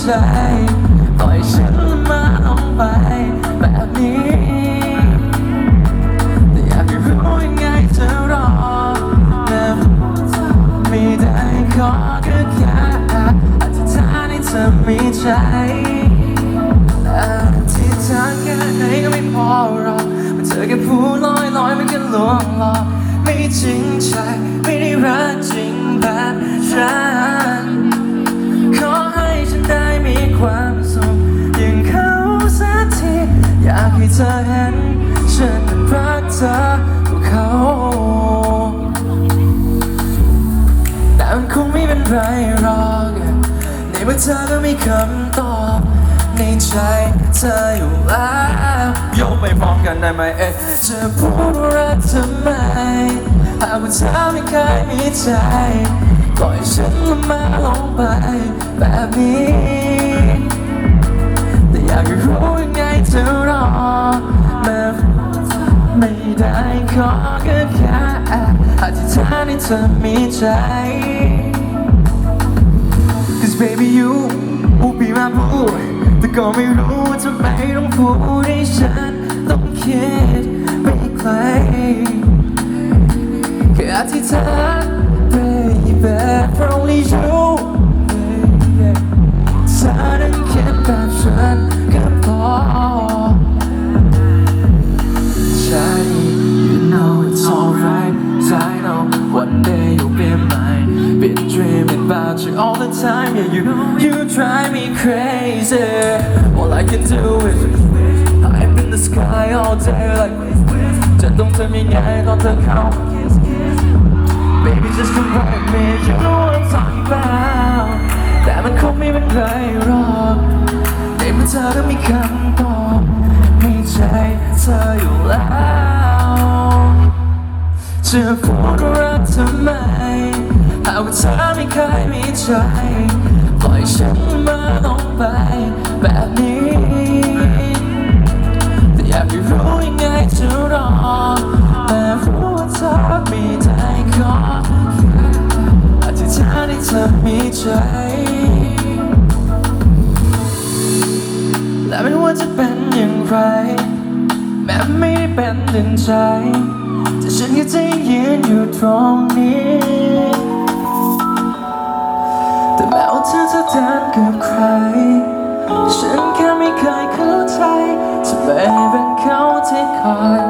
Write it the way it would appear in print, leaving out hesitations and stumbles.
ใจปล่อยฉันมาลงไปแบบนี้แต่อยากให้รู้ยังไงจะรอแต่ไม่ได้ขอแค่อธิษฐานให้เธอมีใจอธิษฐานแค่ไหนก็ไม่พอหรอกมันเธอแค่พูดลอยๆมันก็ลวงหลอกไม่จริงใจไม่ได้รักจริงแบบฉันขอให้ฉันได้มีความสุขอย่างเขาสักทีอยากให้เธอเห็นฉันเป็นรักเธอกับเขาแต่มันคงไม่เป็นไรหรอกในเมื่อเธอก็มีคำตอบในใจเธออยู่แล้วยกไปพร้อมกันได้ไหมจะพูดว่ารักเธอไหมหากว่าเธอไม่เคยมีใจปล่อยฉันมาลงไปแบบนี้แต่อยากให้รู้ยังไงจะรอแม้ไม่ได้ขอแค่อธิษฐานให้เธอมีใจ Cause baby you will be my boy แต่ก็ไม่รู้ว่าทำไมต้องพูดให้ฉันต้องคิดไปไกลแค่อธิษฐาน baby for only you baby เธอนั้นคิดแบบฉันก็พอใช่ you know it's alright I know one day you'll be mine been dreaming about you all the time yeah you drive me crazy all I can do is I'm in the sky all day like จะต้องทำยังไงตอนเธอเข้า Baby just come right with me you know what I'm talking about แต่มันคงไม่เป็นไรหรอกในเมื่อเธอต้องมีคำตอบในใจเธออยู่แล้วจะพูดว่ารักเธอไหมหากว่าเธอไม่เคยมีใจปล่อยฉันมาลงไปแบบนี้แต่อยากให้รู้ยังไงจะรอแต่รู้ว่าเธอไม่ได้ขออธิษฐานให้เธอมีใจและไม่ว่าจะเป็นอย่างไรแม้ไม่ได้เป็นดังใจแต่ฉันก็จะยืนอยู่ตรงนี้แต่แม้ว่าเธอจะเดินกับใครฉันแค่ไม่เคยเข้าใจทำไมเป็นเขาที่คอย